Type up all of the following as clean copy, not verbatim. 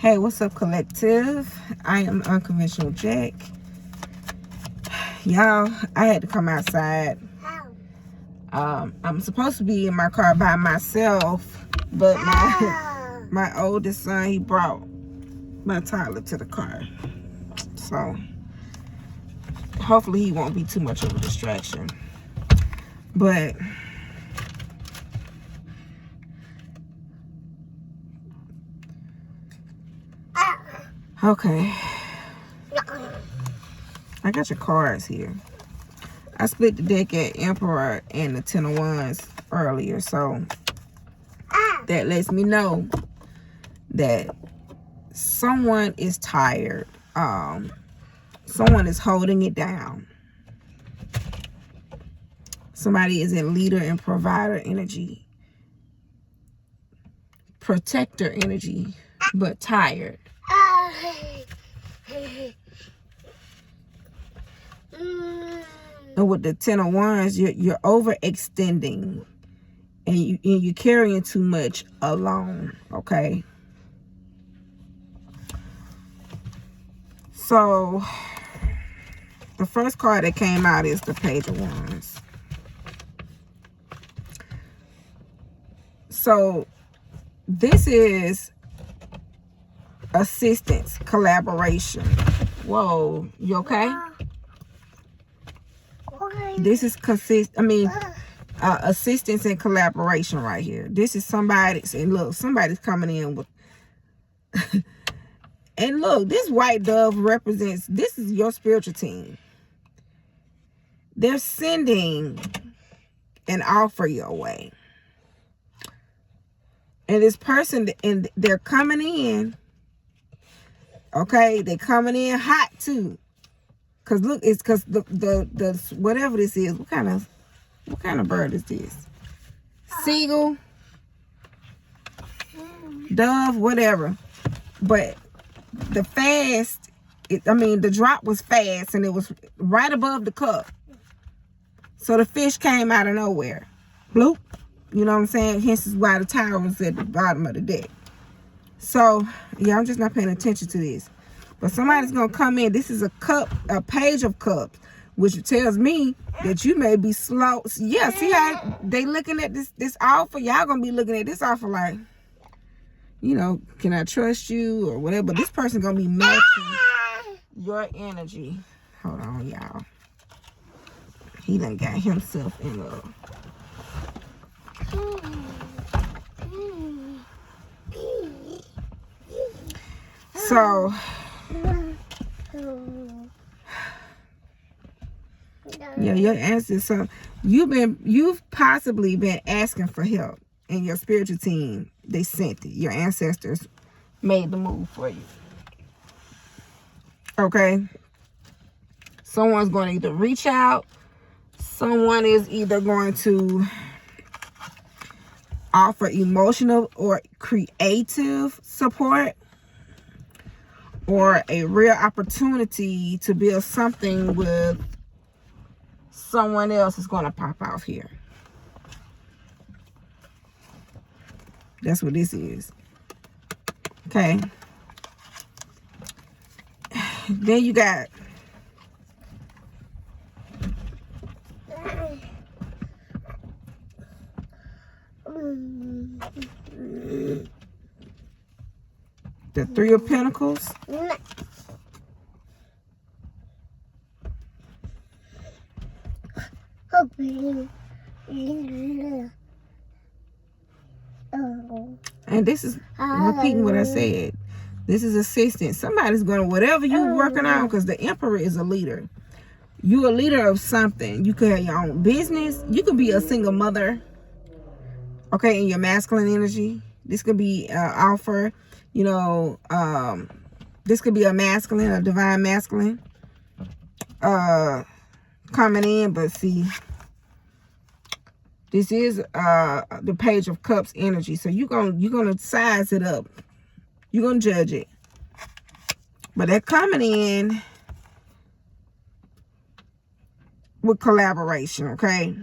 Hey, what's up, collective? I am Unconventional Jack. Y'all, I had to come outside. I'm supposed to be in my car by myself, but my oldest son, he brought my toddler to the car. So hopefully he won't be too much of a distraction. But okay, I got your cards here. I split the deck at Emperor and the Ten of Wands earlier, so that lets me know that someone is tired. Someone is holding it down. Somebody is in leader and provider energy, protector energy, but tired. And with the Ten of Wands, you're overextending, and you're carrying too much alone. Okay. So the first card that came out is the Page of Wands. So this is assistance, collaboration. Whoa, you okay? This is assistance and collaboration right here. This is somebody's, and look, somebody's coming in with and look, this white dove represents, this is your spiritual team. They're sending an offer your way. And this person, and they're coming in, okay? They're coming in hot too. Cause look, it's cause the whatever this is, what kind of bird is this? Seagull, dove, whatever. But the fast, the drop was fast, and it was right above the cup. So the fish came out of nowhere. Bloop. You know what I'm saying? Hence is why the tower was at the bottom of the deck. So, yeah, I'm just not paying attention to this. But somebody's going to come in. This is a page of cups, which tells me that you may be slow. Yeah, see how they looking at this offer? Y'all going to be looking at this offer like, you know, can I trust you or whatever? But this person going to be matching your energy. Hold on, y'all. He done got himself in a... So, yeah, your answer. So you've possibly been asking for help, and your spiritual team, they sent it. Your ancestors made the move for you. Okay. Someone's going to either reach out. Someone is either going to offer emotional or creative support, or a real opportunity to build something with someone else is going to pop off here. That's what this is. Okay. Then you got the Three of Pentacles. And this is repeating what I said. This is assistance. Somebody's going to, whatever you're working on, because the Emperor is a leader. You're a leader of something. You could have your own business. You could be a single mother. Okay, in your masculine energy. This could be an offer. You know, this could be a masculine, a divine masculine coming in. But see, this is the Page of Cups energy. So you're gonna size it up. You're gonna judge it. But they're coming in with collaboration, okay?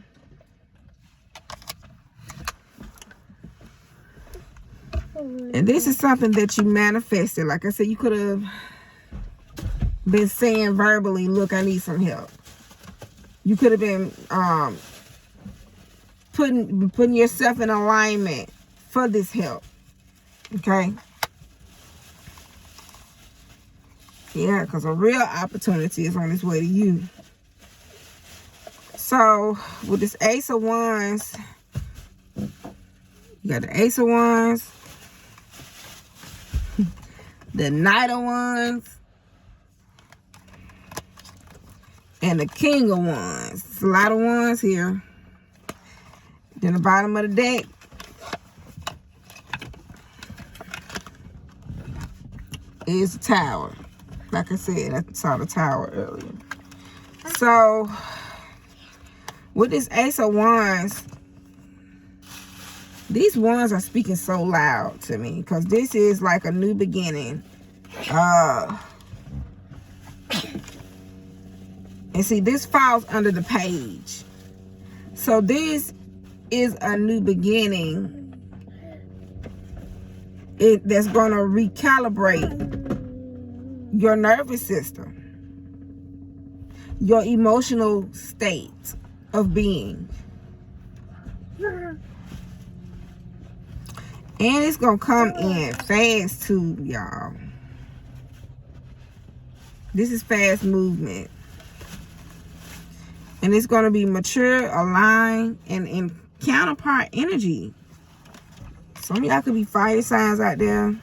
And this is something that you manifested. Like I said, you could have been saying verbally, look, I need some help. You could have been putting yourself in alignment for this help. Okay? Yeah, because a real opportunity is on its way to you. So, with this Ace of Wands, you got the Ace of Wands, the Knight of Wands, and the King of Wands. It's a lot of wands here. Then the bottom of the deck, is the Tower. Like I said, I saw the Tower earlier. So, with this Ace of Wands, these wands are speaking so loud to me because this is like a new beginning. And see, this falls under the Page. So this is a new beginning. That's going to recalibrate your nervous system, your emotional state of being. And it's going to come in fast too, y'all. This is fast movement. And it's going to be mature, aligned, and in counterpart energy. Some of y'all could be fire signs out there.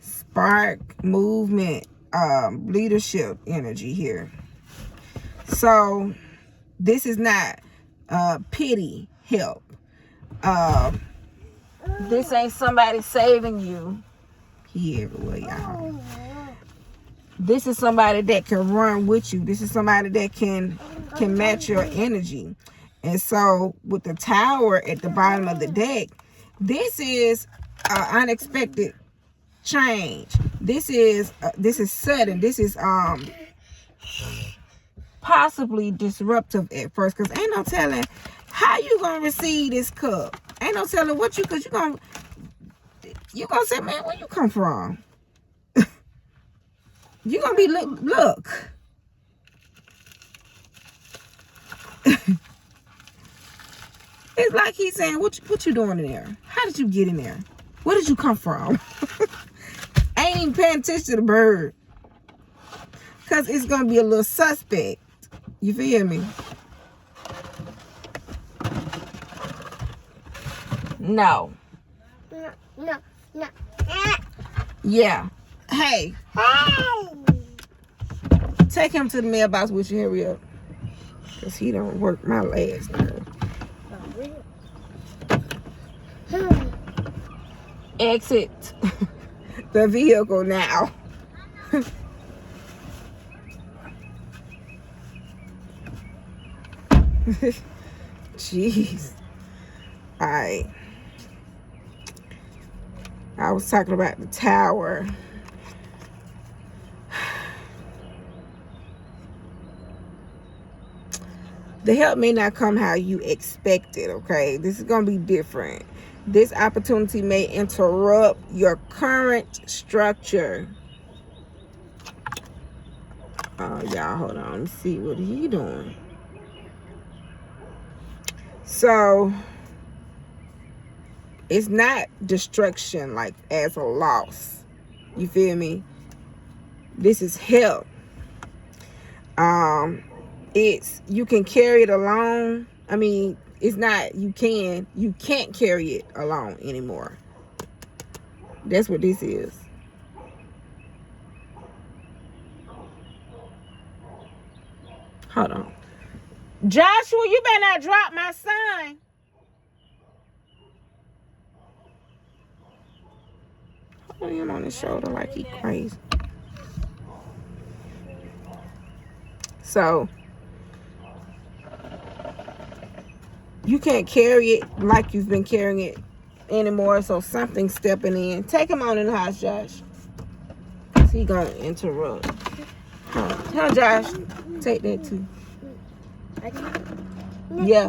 Spark, movement, leadership energy here. So, this is not pity help. This ain't somebody saving you. He everywhere, y'all. This is somebody that can run with you. This is somebody that can match your energy. And so, with the Tower at the bottom of the deck, this is unexpected change. This is sudden. This is possibly disruptive at first, because ain't no telling how you gonna receive this cup. Ain't no telling what you, because you gonna say, man, where you come from? You gonna be look. It's like he's saying, what you doing in there? How did you get in there? Where did you come from? I ain't even paying attention to the bird, because it's going to be a little suspect. You feel me? No. No. Yeah. Hey. Take him to the mailbox with you. Hurry up. Because he don't work my last nerve. Exit the vehicle now. Jeez. Alright. I was talking about the Tower. The help may not come how you expected, okay? This is going to be different. This opportunity may interrupt your current structure. Oh, y'all, hold on. Let me see what he doing. So, it's not destruction like as a loss. You feel me? This is help. It's, you can carry it alone. I mean, it's not, you can't carry it alone anymore. That's what this is. Hold on. Joshua, you better not drop my son. Hold him on his shoulder like he crazy. So, you can't carry it like you've been carrying it anymore, so something's stepping in. Take him on in the house, Josh. Because he going to interrupt. Tell Josh, take that too. Yeah.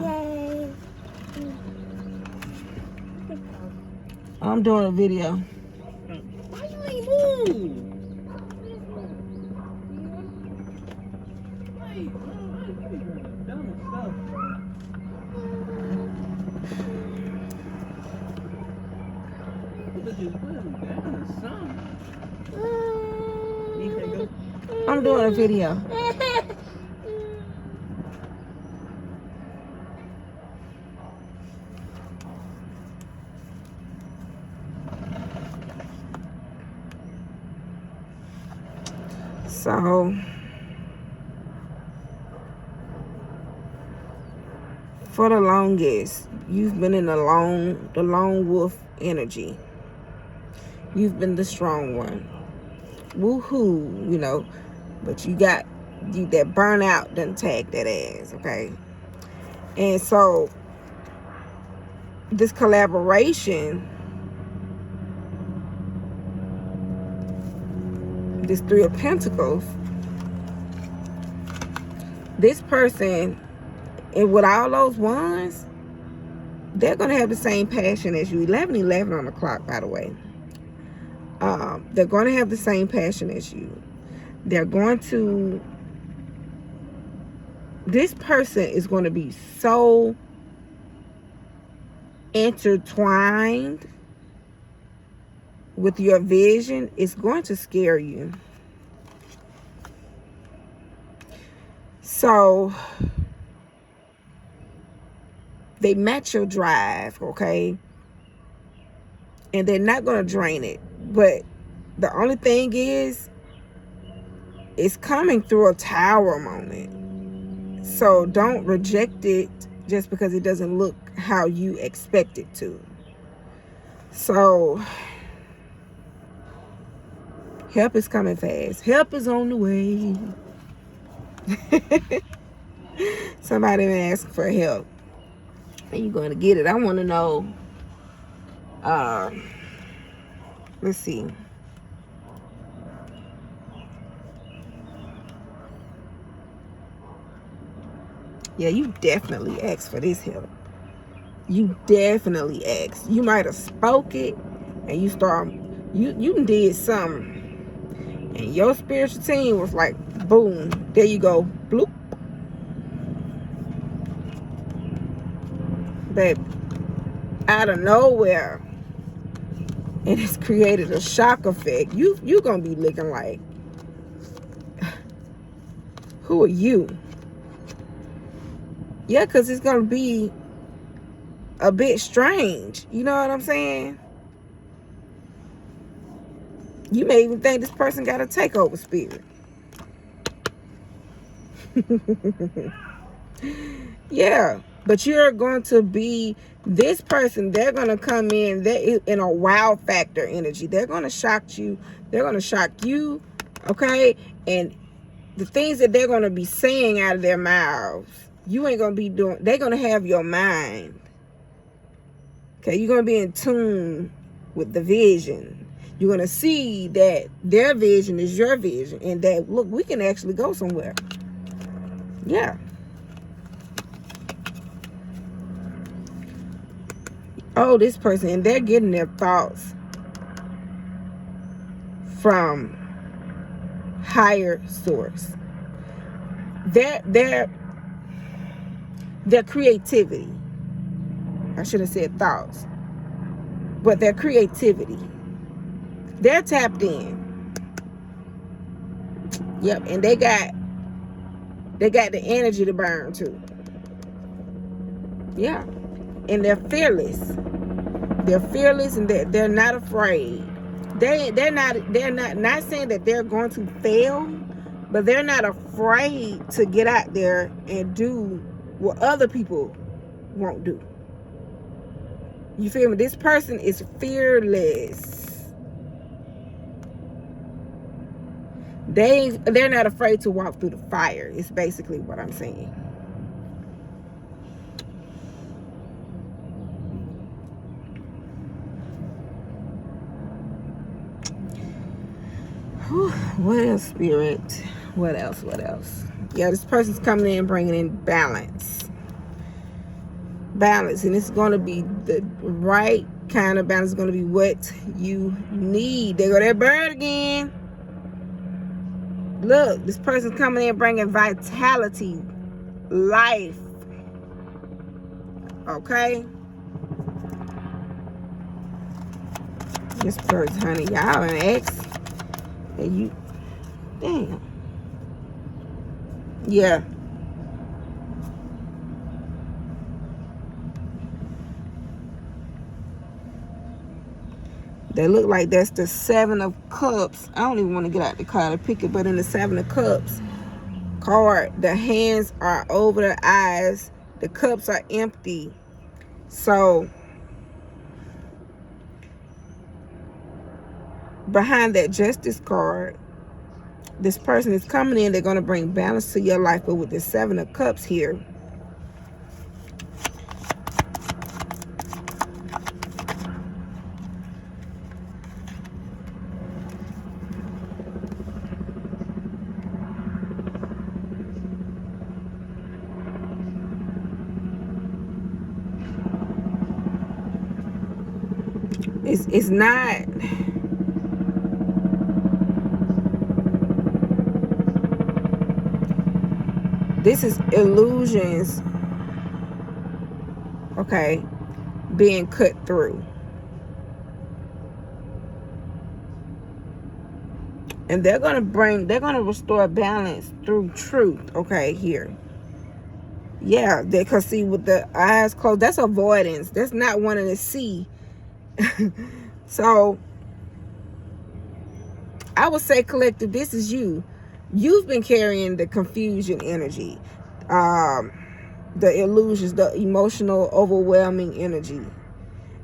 I'm doing a video. Why you ain't move? Wait, dumb stuff. Look at put him down or something. You can go. I'm doing a video. So for the longest, you've been in the lone wolf energy. You've been the strong one. Woohoo, you know, but you got that burnout done tag that ass, okay? And so this collaboration, this Three of Pentacles, this person, and with all those ones, they're going to have the same passion as you. 11:11 on the clock, by the way. They're going to have the same passion as you. They're going to, this person is going to be so intertwined with your vision, it's going to scare you. So they match your drive, okay? And they're not going to drain it. But the only thing is, it's coming through a tower moment. So don't reject it just because it doesn't look how you expect it to. So help is coming fast. Help is on the way. Somebody been asking for help. And you're going to get it. I want to know. Let's see. Yeah, you definitely asked for this help. You definitely asked. You might have spoke it, and you did something, and your spiritual team was like, boom, there you go, bloop. But out of nowhere, it has created a shock effect. You're gonna be looking like, who are you? Yeah, because it's gonna be a bit strange. You know what I'm saying? You may even think this person got a takeover spirit. Yeah, but you're going to be this person. They're going to come in in a wow factor energy. They're going to shock you. They're going to shock you. Okay. And the things that they're going to be saying out of their mouths, you ain't going to be doing. They're going to have your mind. Okay. You're going to be in tune with the vision. You're going to see that their vision is your vision. And that, look, we can actually go somewhere. Yeah. Oh, this person, and they're getting their thoughts from higher source. Their creativity. I should have said thoughts. But their creativity. They're tapped in. Yep, and they got the energy to burn too. Yeah. And they're fearless. They're fearless, and they're not afraid. They're not saying that they're going to fail, but they're not afraid to get out there and do what other people won't do. You feel me? This person is fearless. They're not afraid to walk through the fire. It's basically what I'm saying. What else, Spirit? What else? Yeah, this person's coming in bringing in balance. And it's going to be the right kind of balance is going to be what you need. There go that bird again. Look, this person's coming in bringing vitality, life. Okay? This person, honey, y'all an ex. And you, damn. Yeah. They look like that's the 7 of Cups. I don't even want to get out the card to pick it, but in the 7 of Cups card, the hands are over the eyes. The cups are empty. So, behind that Justice card, this person is coming in. They're going to bring balance to your life. But with the 7 of Cups here, it's not. This is illusions, okay, being cut through. And they're going to restore balance through truth, okay, here. Yeah, because see, with the eyes closed, that's avoidance. That's not wanting to see. So, I would say, collective, this is you. You've been carrying the confusion energy, the illusions, the emotional, overwhelming energy.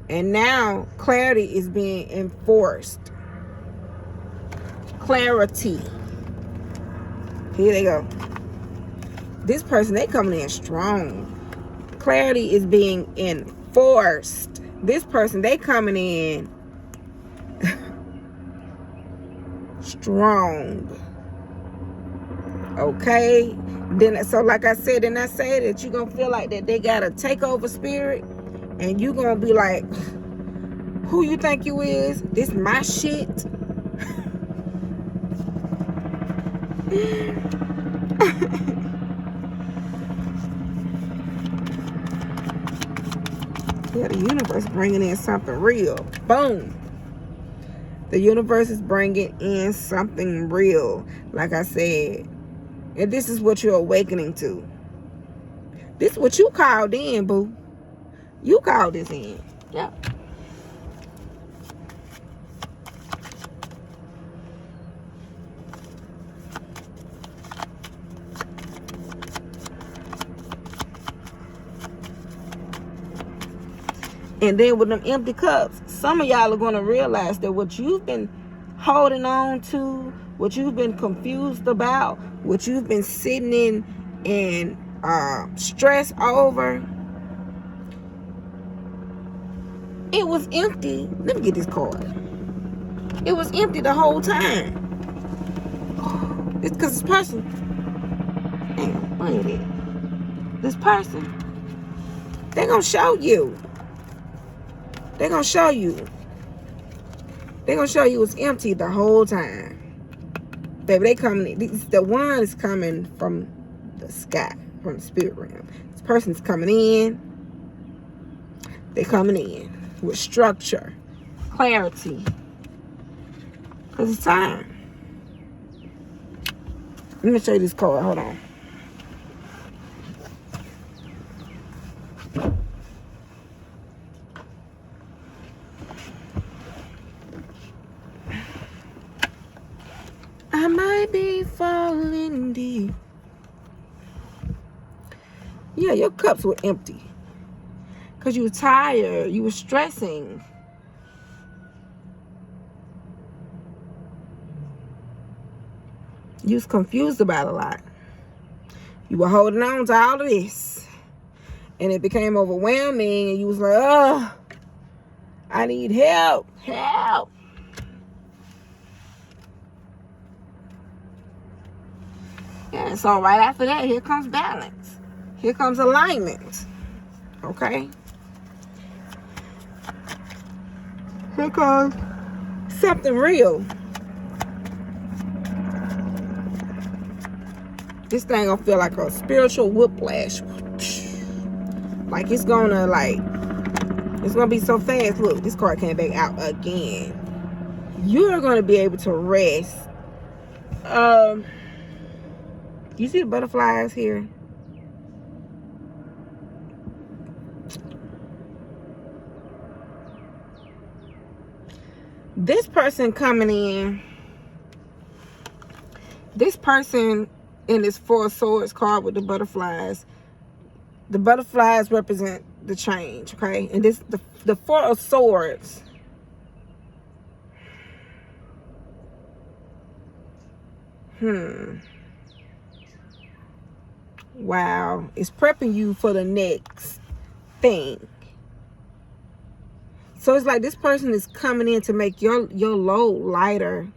And now, clarity is being enforced. Clarity. Here they go. This person, they coming in strong. Clarity is being enforced. This person, they coming in strong. Okay? Then, so like I said, then I say that you're going to feel like that they got a takeover spirit. And you're going to be like, who you think you is? This my shit. Yeah, the universe bringing in something real. Boom. The universe is bringing in something real. Like I said. And this is what you're awakening to. This is what you called in, boo. You called this in. Yeah. And then with them empty cups, some of y'all are going to realize that what you've been holding on to, what you've been confused about, what you've been sitting in and stress over, it was empty. Let me get this card. It was empty the whole time. It's because this person, damn, look at it. This person, they're going to show you. They're going to show you. They're going to show you it's empty the whole time. Baby, they coming in. The one is coming from the sky, from the spirit realm. This person's coming in. They're coming in with structure, clarity. Because it's time. Let me show you this card. Hold on. I might be falling deep. Yeah, your cups were empty. Because you were tired. You were stressing. You was confused about a lot. You were holding on to all of this. And it became overwhelming. And you was like, oh, I need help. Help. And so right after that, here comes balance. Here comes alignment. Okay? Here goes something real. This thing gonna feel like a spiritual whiplash. Like it's gonna be so fast. Look, this card came back out again. You're gonna be able to rest. You see the butterflies here? This person coming in, this person in this Four of Swords card with the butterflies represent the change, okay? And this the Four of Swords. Wow. It's prepping you for the next thing. So it's like this person is coming in to make your load lighter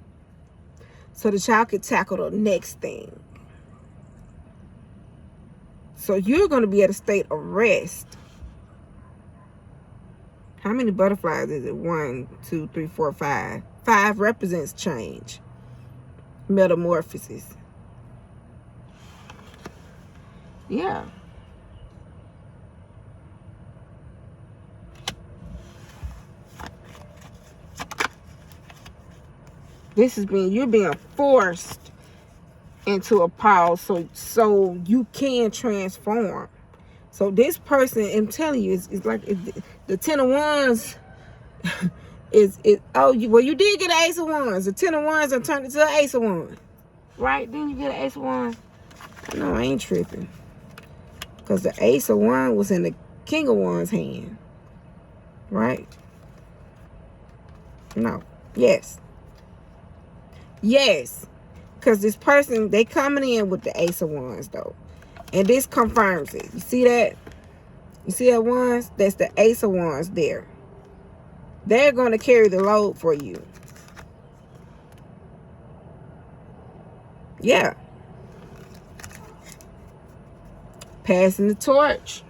so that y'all can tackle the next thing. So you're going to be at a state of rest. How many butterflies is it? 1, 2, 3, 4, 5. 5 represents change. Metamorphosis. Yeah. You're being forced into a pause so you can transform. So this person, I'm telling you, it's like the 10 of Wands you did get an Ace of Wands. The 10 of Wands are turned into an Ace of Wands. Right? Then you get an Ace of Wands. No, I ain't tripping. Because the Ace of Wands was in the King of Wands hand. Right? No. Yes. Yes. Because this person, they coming in with the Ace of Wands, though. And this confirms it. You see that? You see that Wands? That's the Ace of Wands there. They're going to carry the load for you. Yeah. Passing the torch.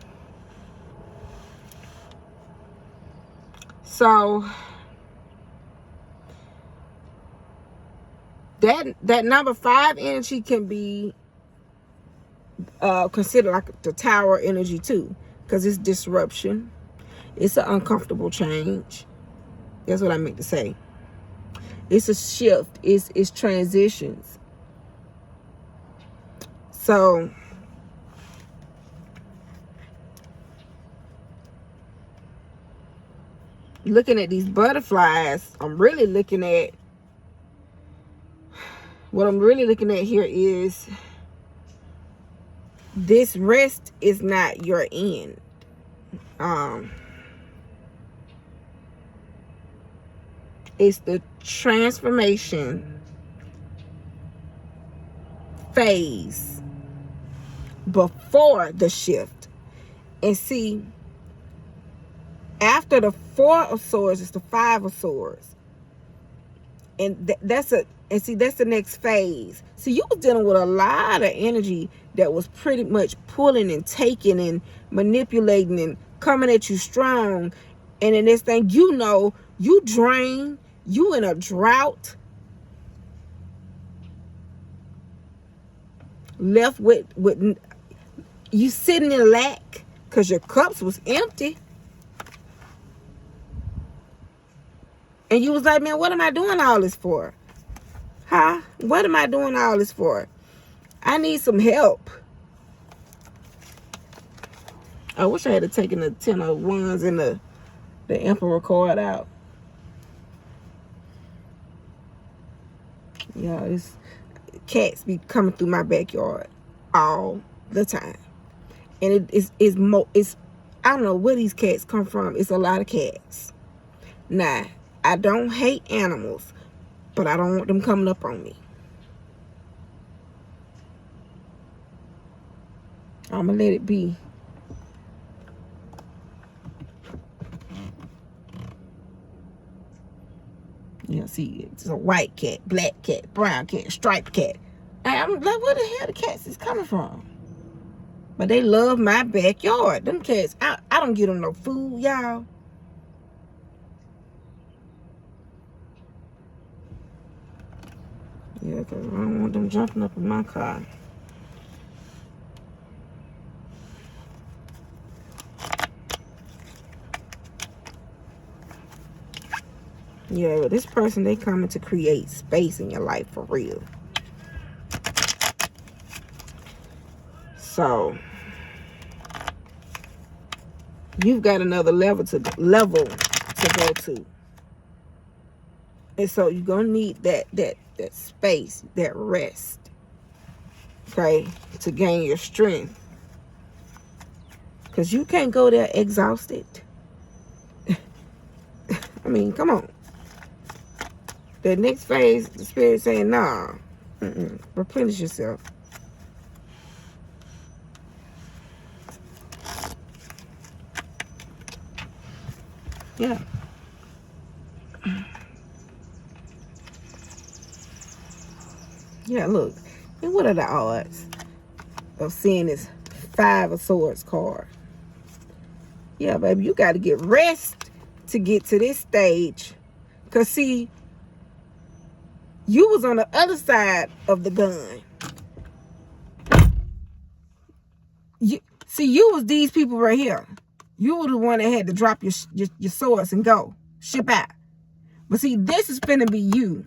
So that number 5 energy can be considered like the Tower energy too, because it's disruption. It's an uncomfortable change. That's what I meant to say. It's a shift. It's transitions. So looking at these butterflies, what I'm really looking at here is this rest is not your end. It's the transformation phase before the shift. And see, after the 4 of Swords, it's the 5 of Swords. And that's the next phase. So you was dealing with a lot of energy that was pretty much pulling and taking and manipulating and coming at you strong. And in this thing, you drain, you in a drought, left with you sitting in lack because your cups was empty. And you was like, man, what am I doing all this for? Huh? What am I doing all this for? I need some help. I wish I had taken the 10 of Wands and the Emperor card out. Yeah, it's cats be coming through my backyard all the time. And it's I don't know where these cats come from. It's a lot of cats. Nah, I don't hate animals, but I don't want them coming up on me. I'm going to let it be. You know, see, it's a white cat, black cat, brown cat, striped cat. And I'm like, where the hell the cats is coming from? But they love my backyard. Them cats, I don't give them no food, y'all. Yeah, because I don't want them jumping up in my car. Yeah, but this person, they coming to create space in your life for real. So you've got another level to go to. And so you're gonna need that space, that rest, okay, to gain your strength. Because you can't go there exhausted. I mean, come on. The next phase, the spirit saying, nah, replenish yourself. Yeah. Yeah, look. And what are the odds of seeing this 5 of Swords card? Yeah, baby, you got to get rest to get to this stage. Because, see, you was on the other side of the gun. You was these people right here. You were the one that had to drop your swords and go. Ship out. But see, this is finna be you.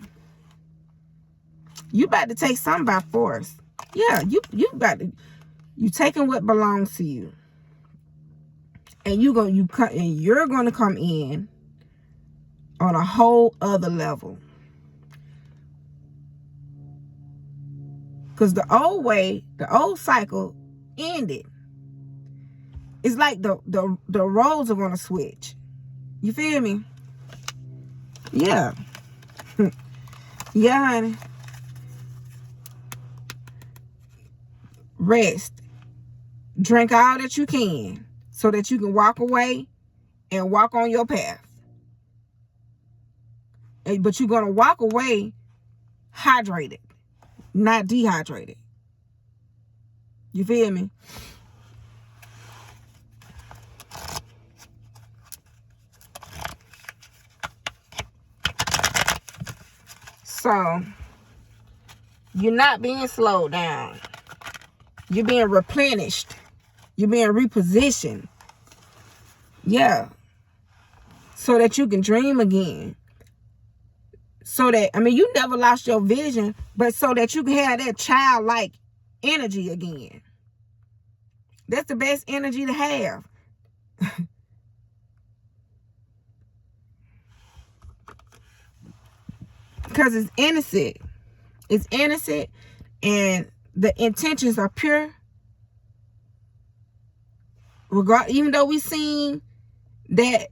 You about to take something by force. Yeah, you taking what belongs to you. And you're gonna come in on a whole other level. Because the old way, the old cycle ended. It's like the roles are gonna switch. You feel me? Yeah. Yeah, honey. Rest. Drink all that you can so that you can walk away and walk on your path. But you're gonna walk away hydrated, not dehydrated. You feel me? So, you're not being slowed down. You're being replenished. You're being repositioned. Yeah. So that you can dream again. So that, I mean, you never lost your vision, but so that you can have that childlike energy again. That's the best energy to have. Because it's innocent. It's innocent and the intentions are pure. Even though we seen that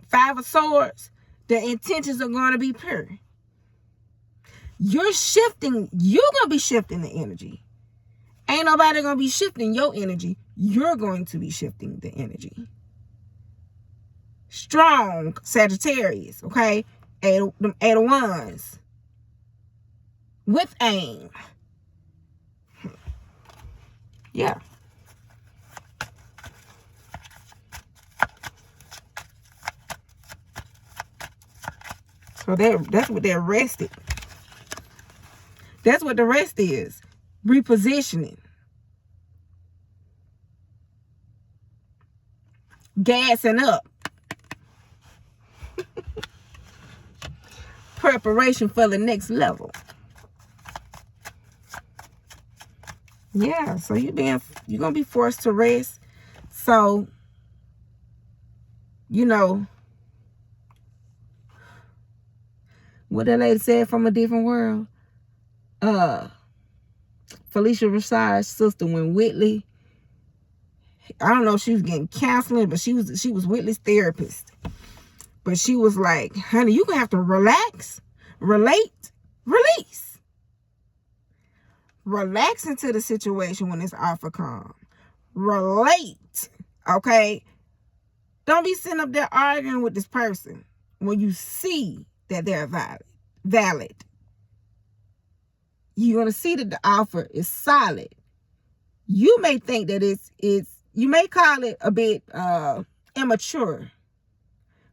5 of Swords, the intentions are going to be pure. You're going to be shifting the energy. Ain't nobody going to be shifting your energy. You're going to be shifting the energy. Strong Sagittarius, okay? 8 of Wands. With aim. Yeah. So that's what they're rested. That's what the rest is. Repositioning. Gassing up. Preparation for the next level. Yeah, so you're gonna be forced to rest. So, you know, what that lady said from a different world. Felicia Rashad's sister, when Whitley, I don't know if she was getting counseling, but she was Whitley's therapist. But she was like, honey, you're gonna have to relax, relate, release. Relax into the situation when it's off of calm. Relate. Okay? Don't be sitting up there arguing with this person when you see that they're valid. You're going to see that the offer is solid. You may think that you may call it a bit immature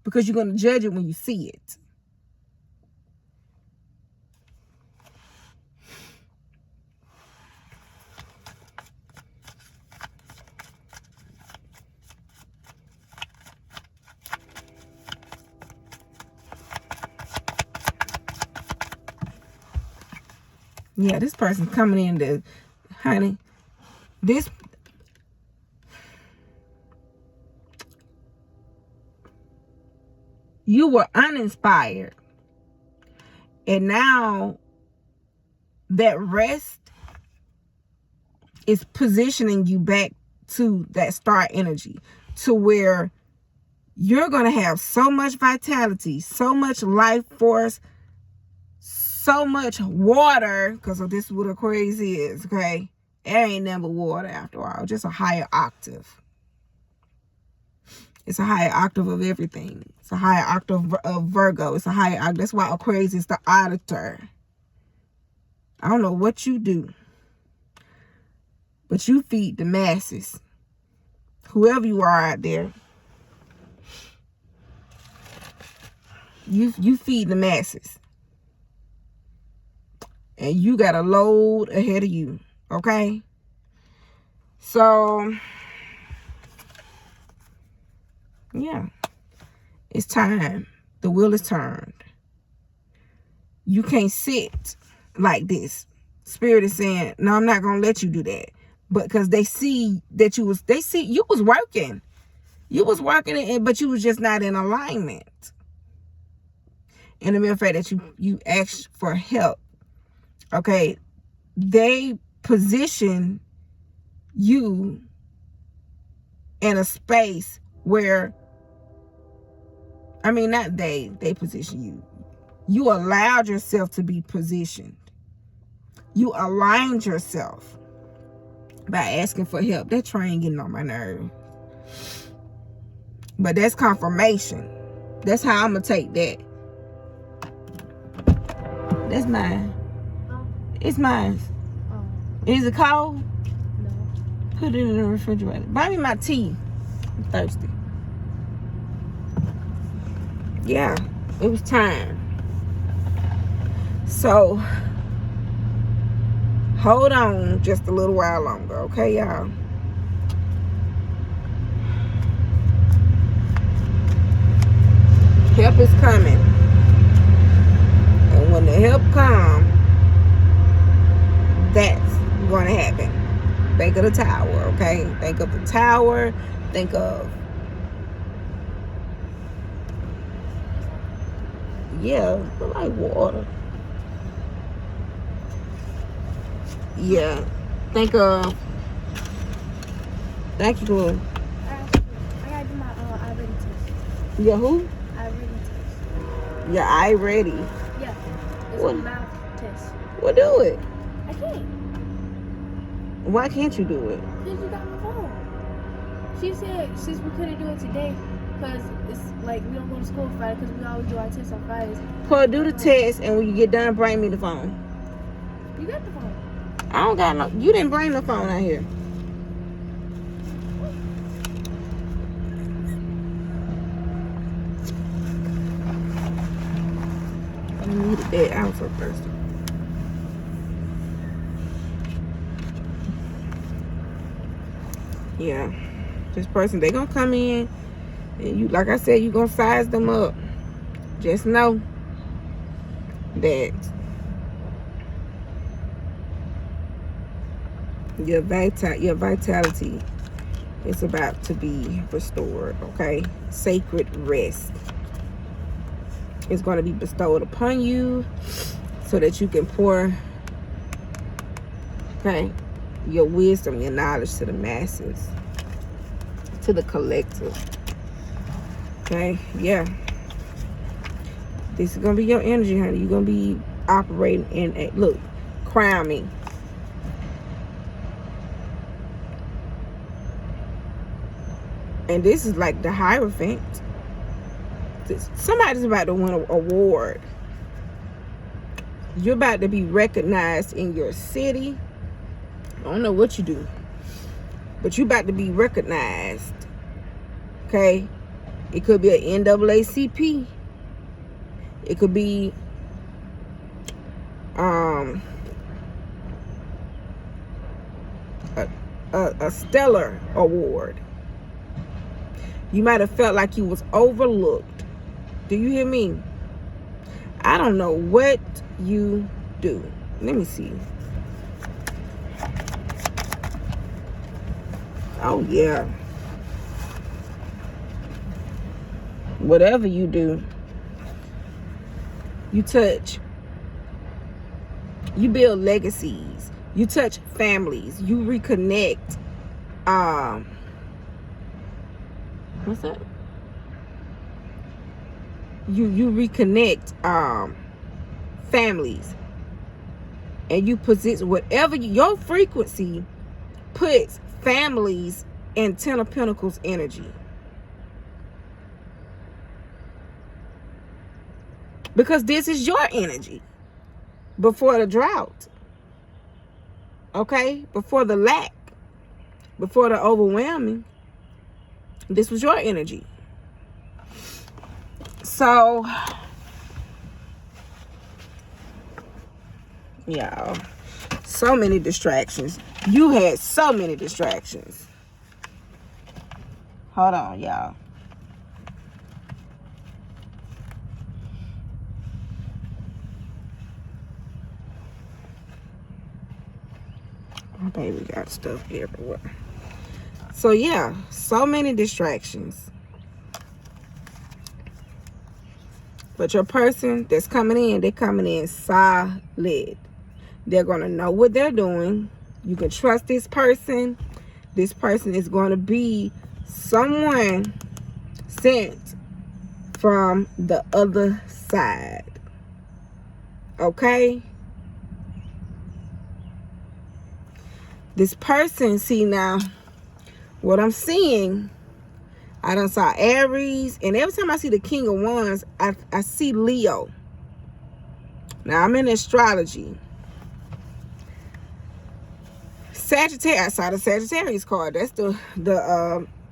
because you're going to judge it when you see it. Yeah, this person's coming in to, honey, this, you were uninspired. And now that rest is positioning you back to that star energy, to where you're going to have so much vitality, so much life force, so much water, because this is what Aquarius is, okay? Air ain't never water after all, just a higher octave. It's a higher octave of everything. It's a higher octave of Virgo. It's a higher octave. That's why Aquarius is the auditor. I don't know what you do, but you feed the masses. Whoever you are out there, you feed the masses. And you got a load ahead of you, okay? So, yeah, it's time. The wheel is turned. You can't sit like this. Spirit is saying, no, I'm not going to let you do that. But because they see that you was working. You was working, but you was just not in alignment. And the mere fact that you asked for help, okay, they position you in a space where, I mean, not they position you. You allowed yourself to be positioned. You aligned yourself by asking for help. That train getting on my nerve. But that's confirmation. That's how I'm going to take that. That's mine. It's mine. Is it cold? No. Put it in the refrigerator. Buy me my tea. I'm thirsty. Yeah, it was time. So, hold on just a little while longer, okay, y'all? Help is coming. And when the help comes, that's going to happen. Think of the tower, okay? Think of the tower. Think of, yeah, like water. Yeah. Think of, thank you, Chloe. I gotta do my I ready test. Yeah, who? I ready test. Yeah, I ready. Yeah. It's What? a mouth test. Well, do it. I can't. Why can't you do it? Because you got my phone. She said since we couldn't do it today, because it's like we don't go to school Friday, because we always do our tests on Fridays. Well, do the test, and when you get done, bring me the phone. You got the phone. I don't got no, you didn't bring the phone out here. I needed that. I was so thirsty. Yeah. This person, they gonna come in, and you, like I said, you gonna size them up. Just know that your vitality is about to be restored, okay? Sacred rest is going to be bestowed upon you so that you can pour, okay, your wisdom, your knowledge to the masses, to the collective, okay? Yeah. This is going to be your energy, honey. You're going to be operating in a, look, crown me. And this is like the Hierophant. Somebody's about to win an award. You're about to be recognized in your city. I don't know what you do, but you're about to be recognized. Okay? It could be an NAACP. It could be a stellar award. You might have felt like you was overlooked. Do you hear me? I don't know what you do, Let me see. Oh, yeah. Whatever you do, you touch. You build legacies. You touch families. You reconnect. What's that? You reconnect families. And you position whatever your frequency puts families in Ten of Pentacles energy. Because this is your energy before the drought. Okay? Before the lack. Before the overwhelming. This was your energy. So, y'all, so many distractions. You had so many distractions. Hold on, y'all. My baby got stuff everywhere. So yeah, so many distractions. But your person that's coming in, they're coming in solid. They're going to know what they're doing. You can trust this person. This person is going to be someone sent from the other side. Okay? This person, see now, what I'm seeing, I done saw Aries, and every time I see the King of Wands, I see Leo. Now, I'm in astrology. Sagittarius, I saw the Sagittarius card. That's the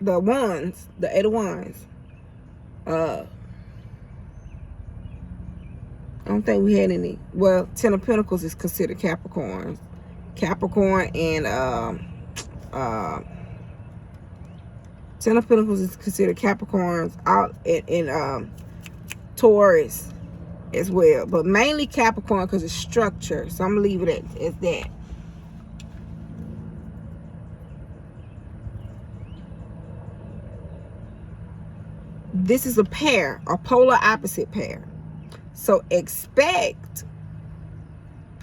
wands, the 8 of Wands. I don't think we had any. Well, 10 of Pentacles is considered Capricorns. Capricorn and 10 of Pentacles is considered Capricorns out in Taurus as well. But mainly Capricorn because it's structure. So I'm going to leave it as that. This is a pair, a polar opposite pair. So expect,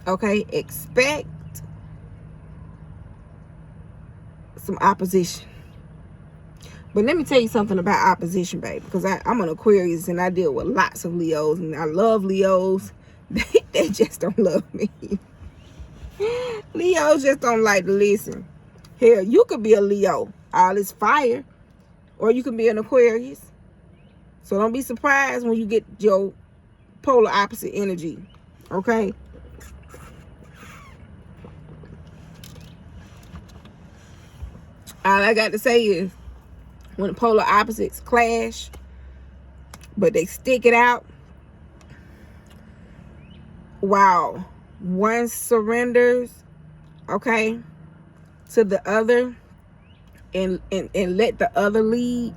okay, expect some opposition. But let me tell you something about opposition, baby, because I'm an Aquarius and I deal with lots of Leos, and I love Leos. They just don't love me. Leos just don't like to listen. Hell, you could be a Leo, all this fire, or you could be an Aquarius. So don't be surprised when you get your polar opposite energy, okay? All I got to say is, when the polar opposites clash, but they stick it out, while one surrenders, okay, to the other, and let the other lead,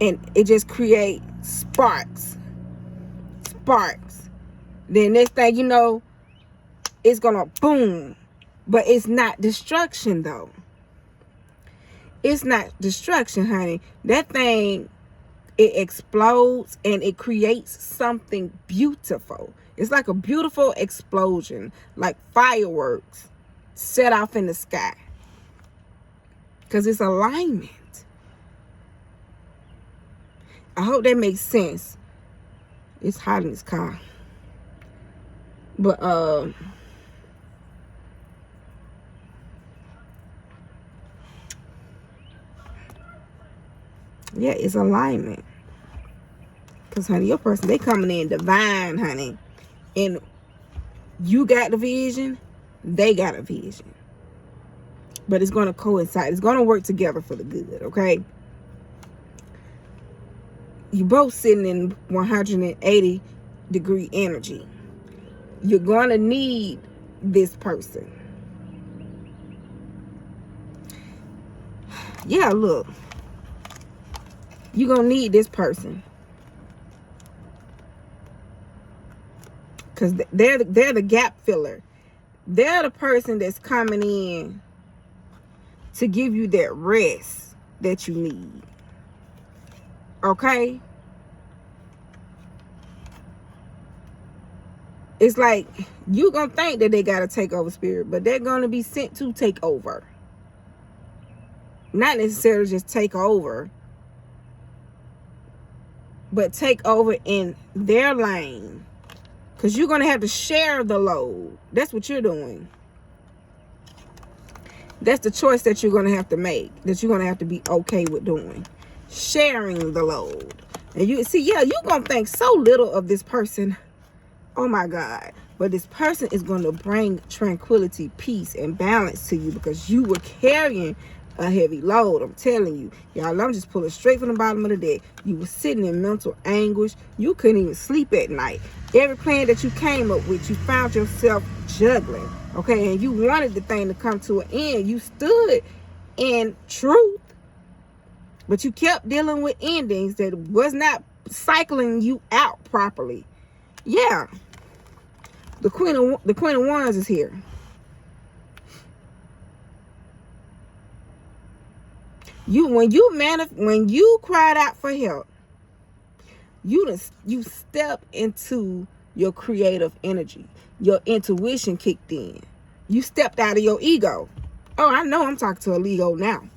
and it just creates sparks. Then next thing you know, it's gonna boom. But it's not destruction, though. It's not destruction, honey. That thing, it explodes and it creates something beautiful. It's like a beautiful explosion, like fireworks set off in the sky. Because it's alignment. I hope that makes sense. It's hot in this car. But, yeah, it's alignment. Because, honey, your person, they coming in divine, honey. And you got the vision, they got a vision. But it's going to coincide. It's going to work together for the good, okay? You both sitting in 180 degree energy. You're going to need this person. Yeah, look. You're going to need this person. Because they're the gap filler. They're the person that's coming in to give you that rest that you need. Okay? It's like you gonna think that they got to take over spirit, but they're gonna be sent to take over. Not necessarily just take over, but take over in their lane. Because you're going to have to share the load. That's what you're doing. That's the choice that you're going to have to make. That you're going to have to be okay with doing. Sharing the load. And you see, yeah, you're going to think so little of this person. Oh my God. But this person is going to bring tranquility, peace, and balance to you because you were carrying a heavy load. I'm telling you. Y'all, I'm just pulling straight from the bottom of the deck. You were sitting in mental anguish. You couldn't even sleep at night. Every plan that you came up with, you found yourself juggling. Okay, and you wanted the thing to come to an end. You stood in truth, but you kept dealing with endings that was not cycling you out properly. Yeah. The Queen of Wands is here. When you cried out for help, you step into your creative energy. Your intuition kicked in. You stepped out of your ego. Oh, I know I'm talking to a ego now.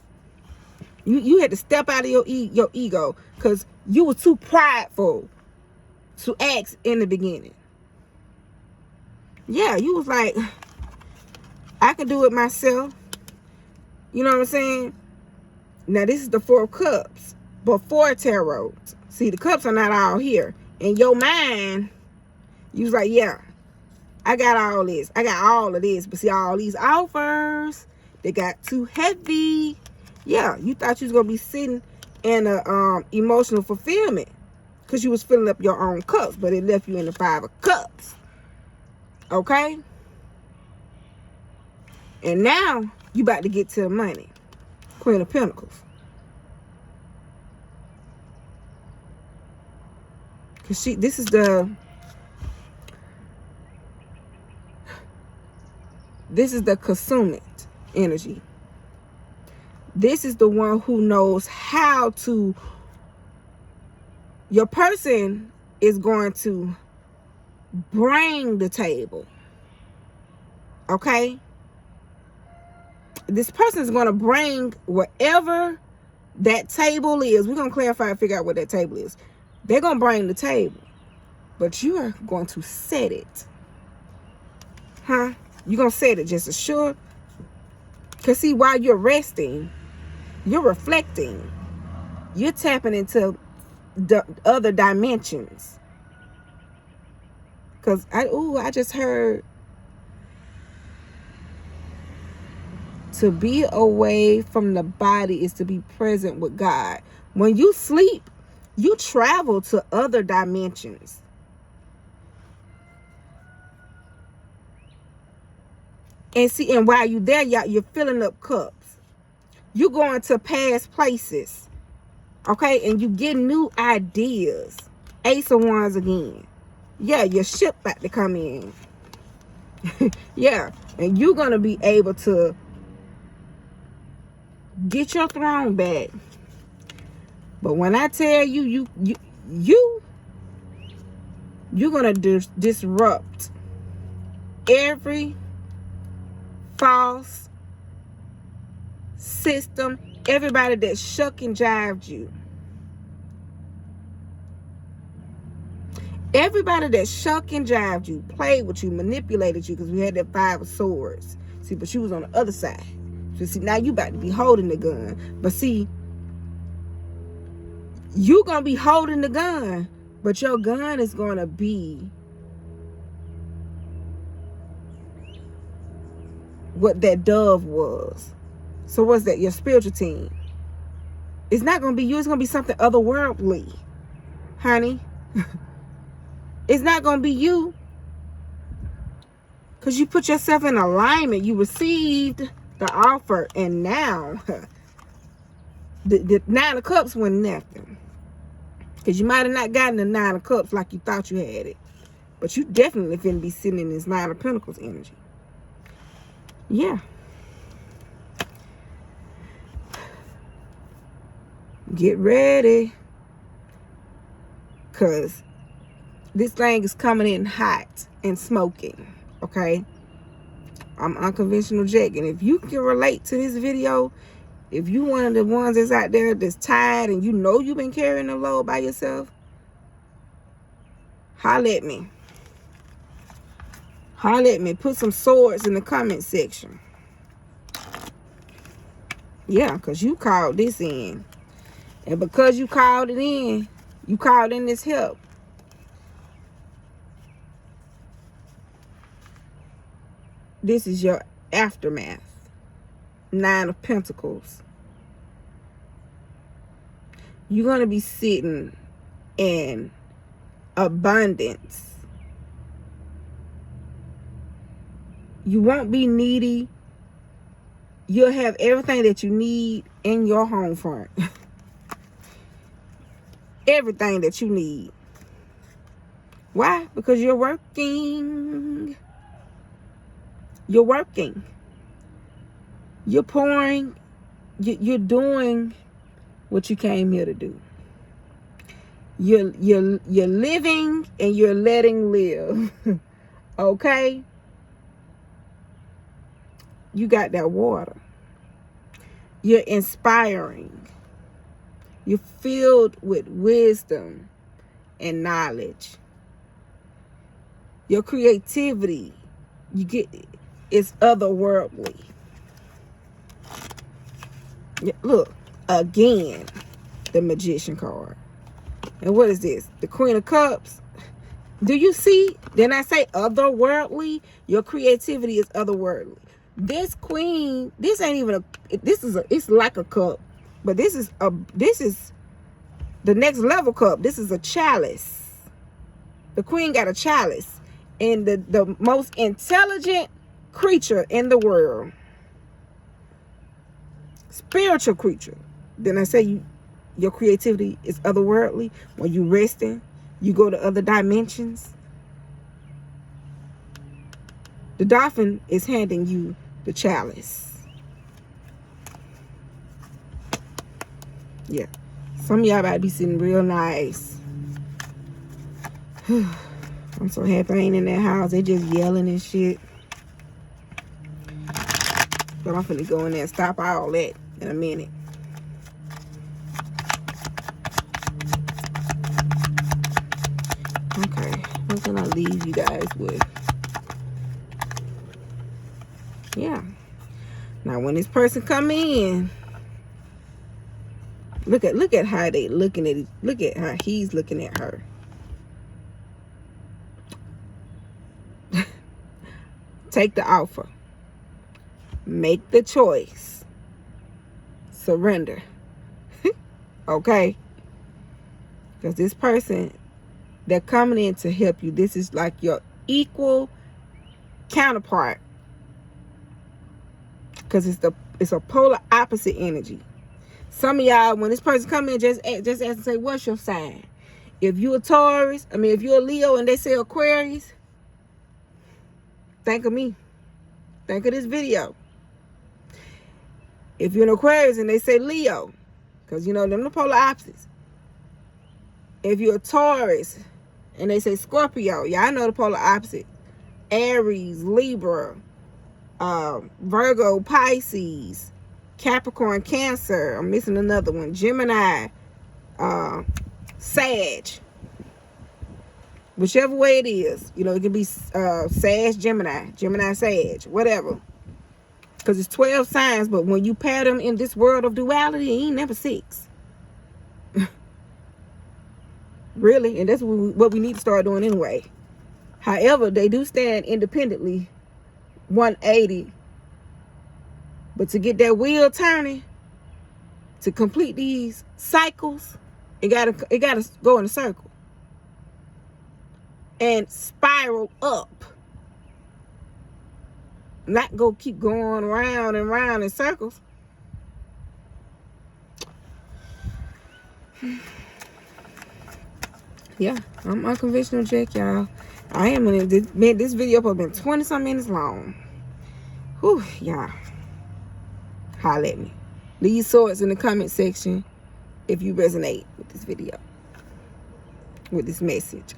You had to step out of your ego because you were too prideful to ask in the beginning. Yeah, you was like, I can do it myself. You know what I'm saying? Now, this is the Four of Cups before tarot. See, the cups are not all here. In your mind, you was like, yeah, I got all this. I got all of this. But see, all these offers, they got too heavy. Yeah, you thought you was going to be sitting in a emotional fulfillment because you was filling up your own cups, but it left you in the Five of Cups. Okay? And now, you about to get to the money. Queen of Pentacles. Because this is the consummate energy. This is the one who knows how to, your person is going to bring the table. Okay? This person is going to bring whatever that table is. We're going to clarify and figure out what that table is. They're going to bring the table. But you are going to set it. Huh? You're going to set it just as sure. Because see, while you're resting, you're reflecting. You're tapping into the other dimensions. Because, I just heard, to be away from the body is to be present with God. When you sleep, you travel to other dimensions. And see, and while you're there, you're filling up cups. You're going to past places. Okay? And you get new ideas. Ace of Wands again. Yeah, your ship about to come in. Yeah. And you're going to be able to get your throne back. But when I tell you, you're going to disrupt every false system, everybody that shuck and jived you. Everybody that shuck and jived you, played with you, manipulated you, because we had that Five of Swords. See, but you was on the other side. So see, now you about to be holding the gun. But see, you gonna be holding the gun, but your gun is gonna be what that dove was. So what's that? Your spiritual team. It's not gonna be you. It's gonna be something otherworldly, honey. It's not gonna be you, because you put yourself in alignment. You received the offer, and now the Nine of Cups went nothing, because you might have not gotten the Nine of Cups like you thought you had it. But you definitely finna be sitting in this Nine of Pentacles energy. Yeah. Get ready. Because this thing is coming in hot and smoking. Okay? I'm Unconventional Jack. And if you can relate to this video, if you one of the ones that's out there that's tired and you know you've been carrying the load by yourself, holler at me. Holler at me. Put some swords in the comment section. Yeah, because you called this in. And because you called it in, you called in this help. This is your aftermath. Nine of Pentacles. You're going to be sitting in abundance. You won't be needy. You'll have everything that you need in your home front. Everything that you need. Why? Because you're working. You're working. You're pouring. You're doing what you came here to do. You're living and you're letting live. Okay? You got that water. You're inspiring. You're filled with wisdom and knowledge. Your creativity, it's otherworldly. Look, again, the Magician card. And what is this? The Queen of Cups. Do you see? Then I say otherworldly. Your creativity is otherworldly. This queen, this ain't even it's like a cup, but this is the next level cup. This is a chalice. The queen got a chalice, and the most intelligent creature in the world, spiritual creature. Then I say your creativity is otherworldly. When you resting, you go to other dimensions. The dolphin is handing you the chalice. Yeah. Some of y'all about to be sitting real nice. I'm so happy I ain't in that house. They just yelling and shit. But I'm finna go in there and stop all that in a minute. Okay. What can I leave you guys with? Yeah. Now when this person come in, look at how they looking at it. Look at how he's looking at her. Take the offer. Make the choice. Surrender. Okay? Because this person, they're coming in to help you. This is like your equal counterpart. Because it's a polar opposite energy. Some of y'all, when this person come in, just ask and say, what's your sign? If you're a Taurus, if you're a Leo and they say Aquarius, think of me. Think of this video. If you're an Aquarius and they say Leo, because you know them the polar opposites. If you're a Taurus and they say Scorpio, y'all know the polar opposite. Aries, Libra, Virgo, Pisces, Capricorn, Cancer. I'm missing another one. Gemini, Sag. Whichever way it is. You know, it can be Sag, Gemini, Sag, whatever. Because it's 12 signs, but when you pair them in this world of duality, it ain't never 6. Really, and that's what we need to start doing anyway. However, they do stand independently 180. But to get that wheel turning, to complete these cycles, it gotta go in a circle. And spiral up. Not go keep going round and round in circles. Yeah, I'm unconventional Jack, y'all. I am in this, man, this video has been 20-some minutes long. Whew, y'all. Holla at me. Leave thoughts in the comment section if you resonate with this video, with this message.